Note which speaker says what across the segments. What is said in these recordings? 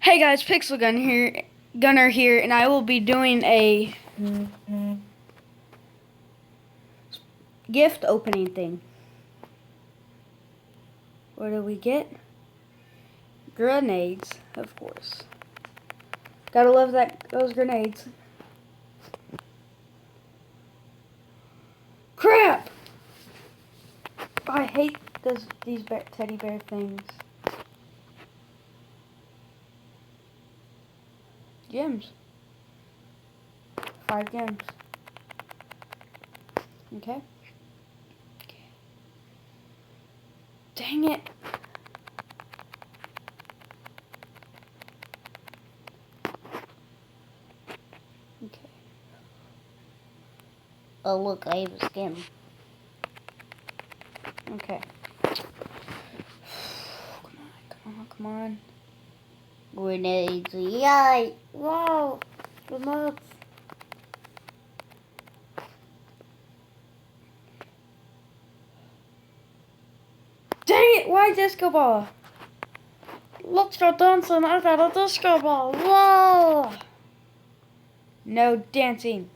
Speaker 1: Hey guys, Gunner here, and I will be doing a gift opening thing. What do we get? Grenades, of course. Gotta love those grenades. Crap! I hate these teddy bear things. Gems. 5 gems. Okay. Dang it. Okay.
Speaker 2: Oh, look, I have a skin.
Speaker 1: Okay. Come on.
Speaker 2: Grenades. Yay! Wow! The nuts.
Speaker 1: Dang it! Why disco ball?
Speaker 2: Let's go dancing. I got a disco ball. Whoa!
Speaker 1: No dancing.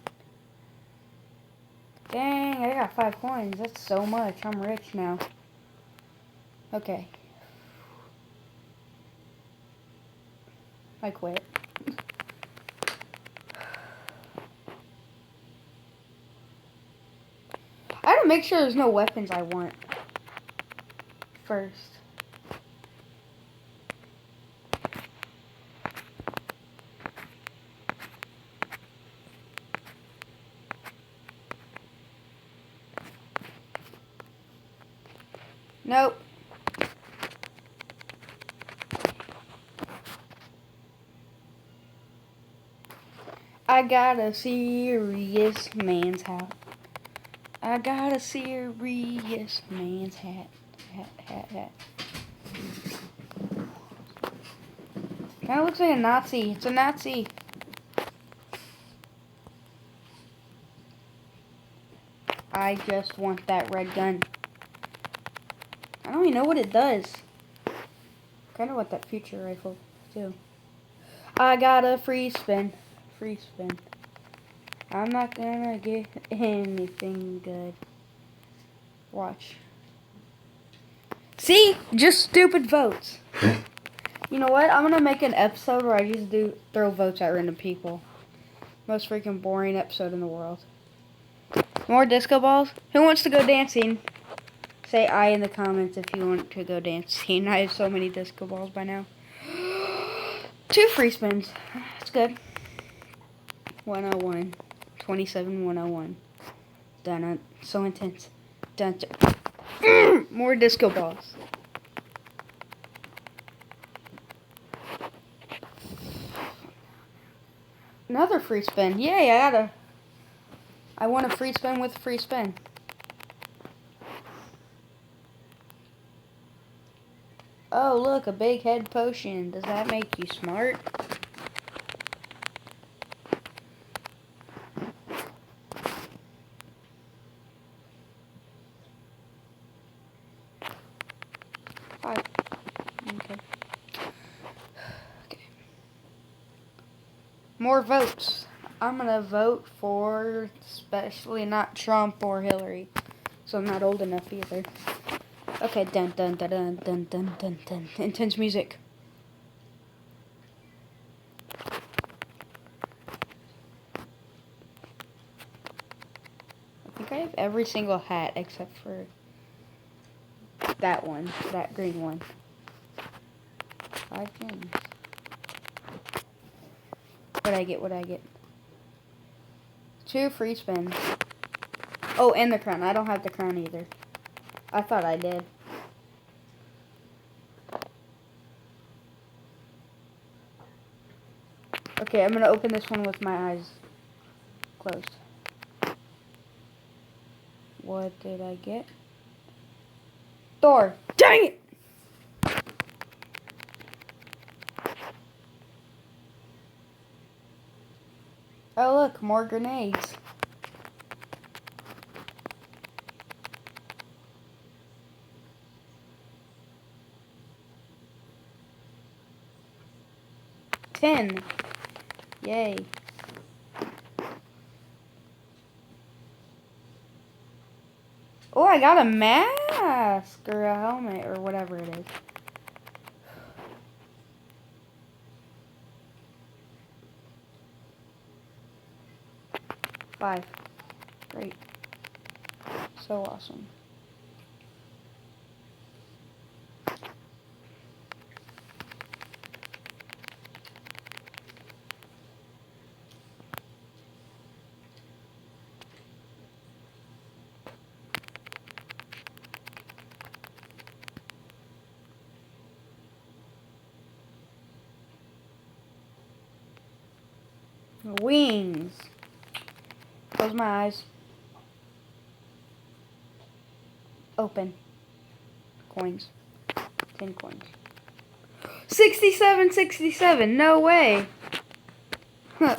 Speaker 1: Dang, I got 5 coins. That's so much. I'm rich now. Okay. I quit. I gotta make sure there's no weapons I want first. Nope. I got a serious man's hat. I got a serious man's hat. Hat. Kinda looks like a Nazi. It's a Nazi. I just want that red gun. I don't even know what it does. Kinda want that future rifle too. I got a free spin. Free spin. I'm not gonna get anything good. Watch. See? Just stupid votes. You know what? I'm gonna make an episode where I just throw votes at random people. Most freaking boring episode in the world. More disco balls? Who wants to go dancing? Say I in the comments if you want to go dancing. I have so many disco balls by now. 2 free spins. That's good. 101. 27 101. Dun, so intense. Dun, dun. More disco balls. Another free spin. Yay, I want a free spin with a free spin. Oh, look, a big head potion. Does that make you smart? Five. Okay. More votes. I'm gonna vote for especially not Trump or Hillary. So I'm not old enough either. Okay, dun dun dun dun dun dun dun dun. Intense music. I think I have every single hat except for that one, that green one. 5 gems. What'd I get? 2 free spins. Oh, and the crown. I don't have the crown either. I thought I did. Okay, I'm gonna open this one with my eyes closed. What did I get? Thor. Dang it! Oh look, more grenades. 10. Yay. Oh, I got a mask or a helmet or whatever it is. Five. Great. So awesome. Wings. Close my eyes. Open. Coins. 10 coins. 67, 67. No way. Huh.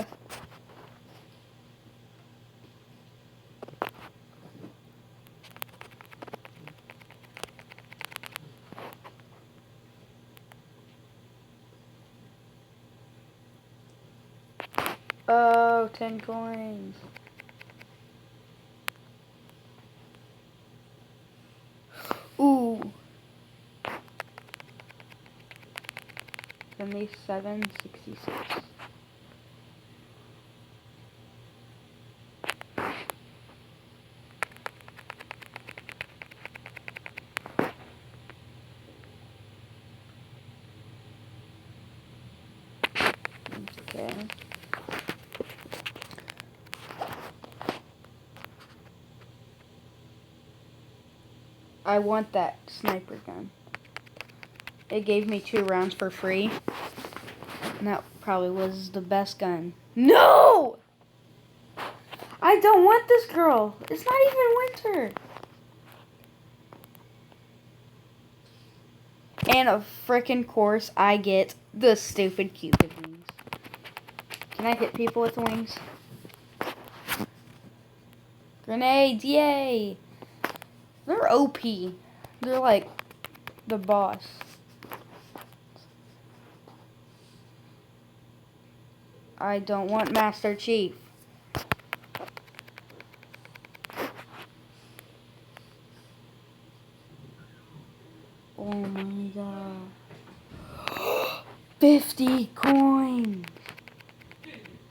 Speaker 1: Oh, 10 coins. Ooh. 77, 66. Okay. I want that sniper gun. It gave me 2 rounds for free. And that probably was the best gun. No! I don't want this girl. It's not even winter. And of frickin' course, I get the stupid Cupid wings. Can I hit people with the wings? Grenades, yay! They're OP. They're like the boss. I don't want Master Chief. Oh my god. 50 coins.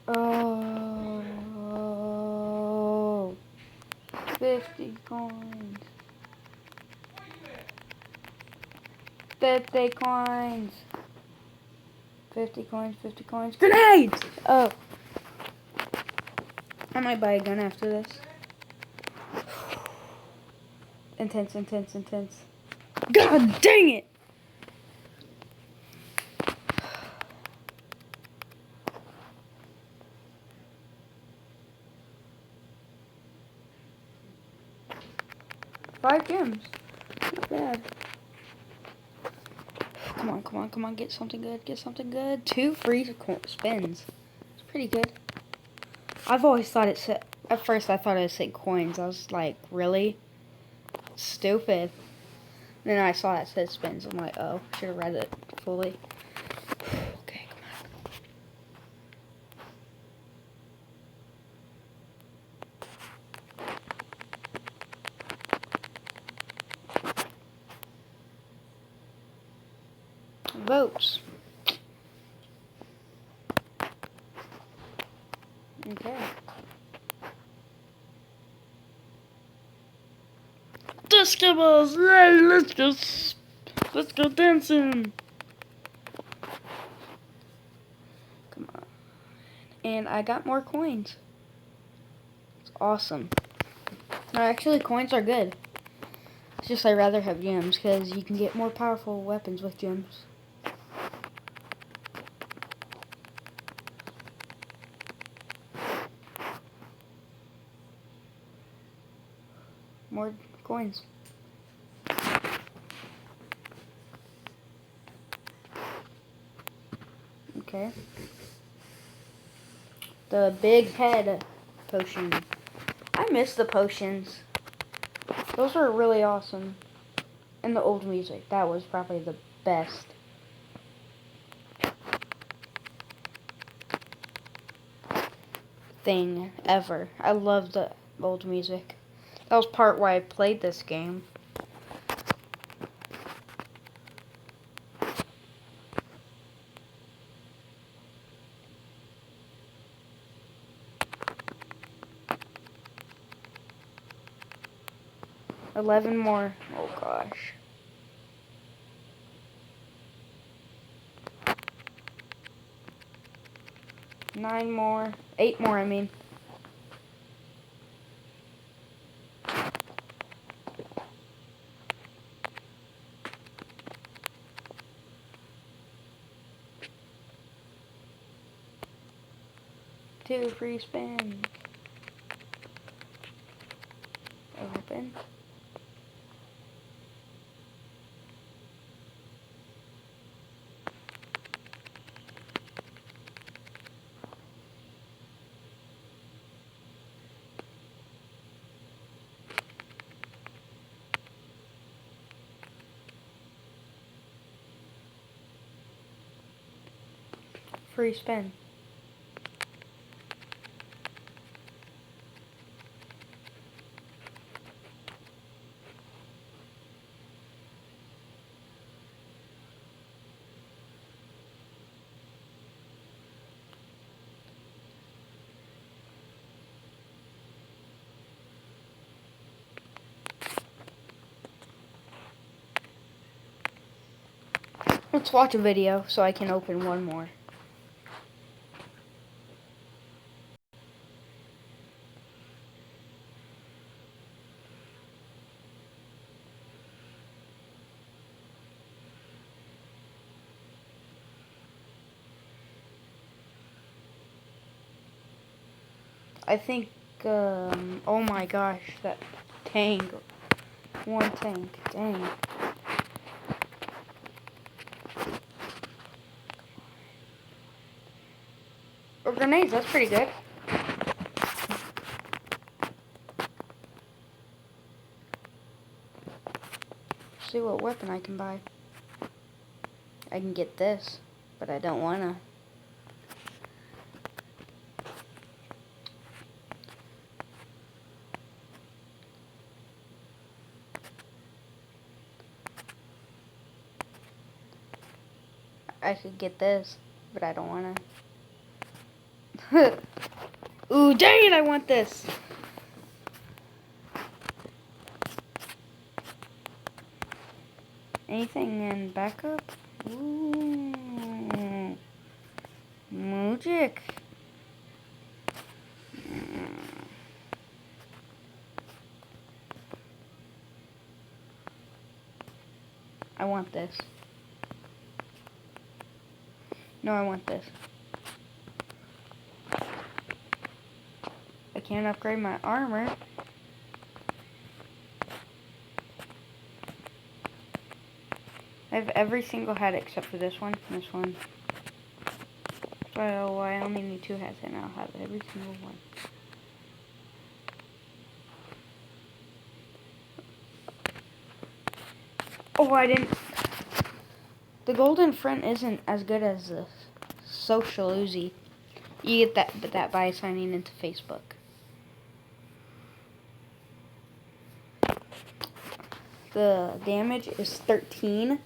Speaker 1: Oh. 50 coins. 50 coins. 50 coins, 50 coins. Grenades! Oh. I might buy a gun after this. Intense, intense, intense. God dang it! Five gems. Not bad. Come on, come on, come on. Get something good. Get something good. 2 free spins. It's pretty good. I've always thought it said... At first, I thought it said coins. I was like, really? Stupid. And then I saw it said spins. I'm like, oh, should have read it fully. Okay, come on. Votes. Okay.
Speaker 2: Disco balls, yay, let's go dancing.
Speaker 1: Come on. And I got more coins. It's awesome. No, actually, coins are good. It's just I'd rather have gems because you can get more powerful weapons with gems. More coins. Okay. The big head potion. I miss the potions. Those were really awesome. And the old music. That was probably the best. thing ever. I love the old music. That was part why I played this game. $11 more. Oh gosh. 9 more. 8 more, I mean. Two free spins. Open. Free spin. Let's watch a video so I can open one more. I think, oh my gosh, that tank. One tank, dang. Or grenades, that's pretty good. See what weapon I can buy. I can get this, but I don't wanna. I could get this, but I don't wanna. Ooh, dang it, I want this. Anything in backup? Ooh. Magic. I want this. No, I want this. I can't upgrade my armor. I have every single hat except for this one and this one. So I only need 2 hats and I'll have every single one. Oh, I didn't. The golden friend isn't as good as the social Uzi. You get that by signing into Facebook. The damage is 13.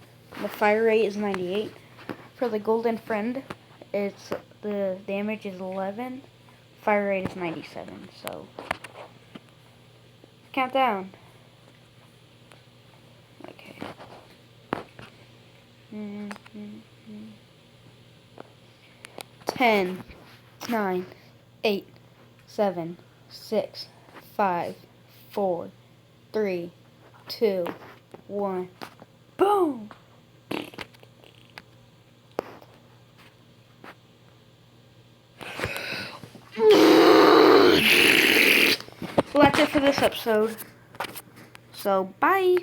Speaker 1: The fire rate is 98. For the golden friend, the damage is 11. Fire rate is 97. So count down. Okay. 10, 9, 8, 7, 6, 5, 4, 3, 2, 1. Boom! Well, that's it for this episode. So, bye!